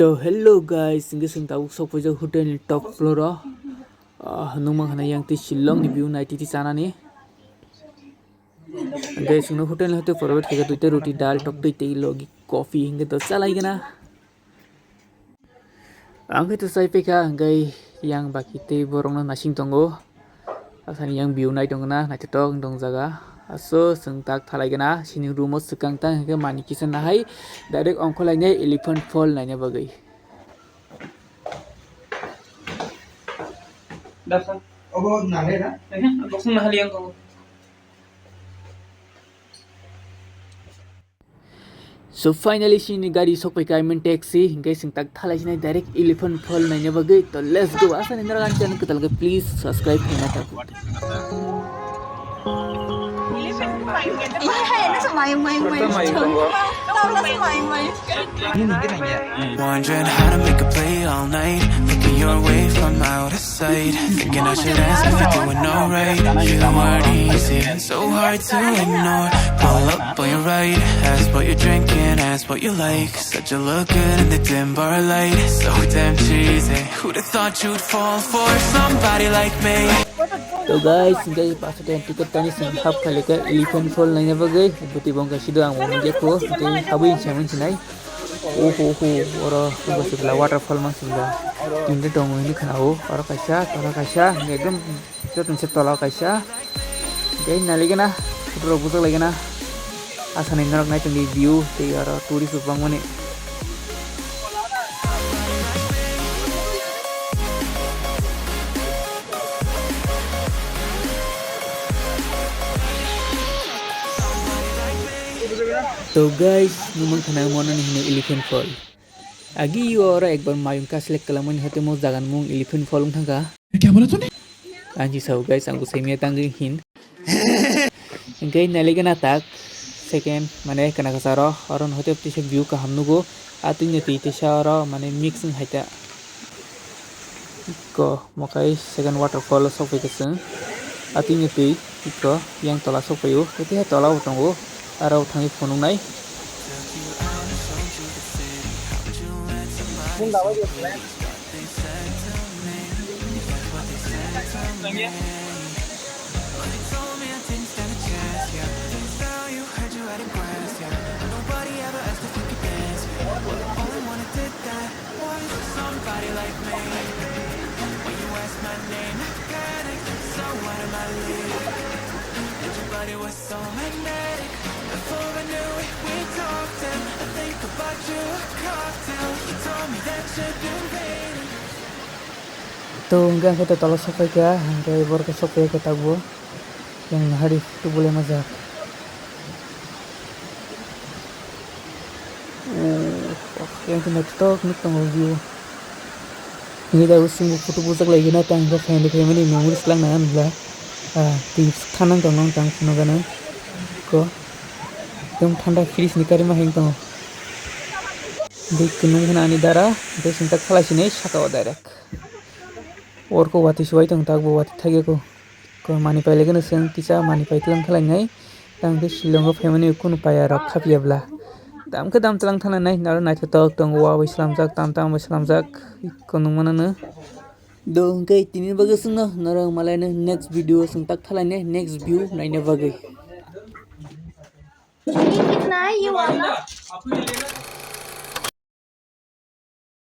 So hello guys, ini sing tahu sok pojok hotel ni top floor numang hana yang ti Shillong ni view night ti sana ni. Guys, ini hotel ni hotel forward kega tu roti dal tok tu logi coffee hingga tu salai gana. Angke tu sai peka gai yang baki te borong na nasing tonggo. Asani yang view night tongna na tok dong jaga. Aso sengtak thalai gana sini room sekang tang hingga mani kisan nahai direct ongko lainnya elephant fall nanya bagai. Dapat. Oh, nahai na? Aku pun nahai yang kau. So finally sini gari sok pakai main taxi hingga sengtak thalai sini direct elephant fall nanya bagai. So let's go. Asal indra kan channel kita lagi please subscribe hina takut. Wondering how to make a play all night, looking your way from out of sight, thinking I should ask if you're doing alright. You weren't easy, so hard to ignore. Pull up on your right, ask what you're drinking, ask what you like. Said you look good in the dim bar light, so damn cheesy. Who'd have thought you'd fall for somebody like me? So guys, pas ada tiket tani hap kali ke elephant fall nanya bagai. Buti bongka sido ang mau jeko, buti habuin siaman sinai. Oh, orang tu sebelah waterfall masih sebelah. Ini dong ini kenau, orang kaisa, ngegem itu tuh tolak kaisa. Jadi nali kena, putra putra lagi na. Asal ini orang naik tinggi view, di orang turis upang mana. तो guys, numang kanang mo na ni elephant fall. Agi yo ora ek bar mayung ka select kalaman hate mo jagan mong elephant fall ung thanga. क्या बोला तूने? Anji sau guys angku semia tangi hin. Engkai naliga na tak second mane kana kasaro aron hote pti view ka hamnu go atinya ti te shara mane mixing haita. Ko mokai second waterfall sok pekaseng. Atinya ti ko yang tola sok payu ete tola utongo arau tangi phone nai. It was so magnetic. Before I knew it, we talked and I think about you, a cocktail. You told me that you'd been waiting. तो enggak kita tolak sampai ke hingga bor ke sampai ke tabu yang hari itu boleh mazak. Yang kena tok nih tanggal view. Ini dah usung foto pusak lagi na tangga fan dek ini memori selang nangan belah. Tips kanan tangong tang kuno kana ko. Yang ठंडा freeze निकारी मा हेंग तंग देख कुनु हना ani dara de sintak khalasi nei saka direct or ko wati suai tang tak bo wati thage ko mani paile gana seng kisa mani paitlang khalai ngai tang de Shillong family kunu paya rak khapiabla dam ka dam tlang thana nai nar nai tok tang wa islam jak tam islam jak kunu manana dong kai tinin bagai sung narang malai next video sung tak thalai ne next view nai ne bagai कितना है ये वाला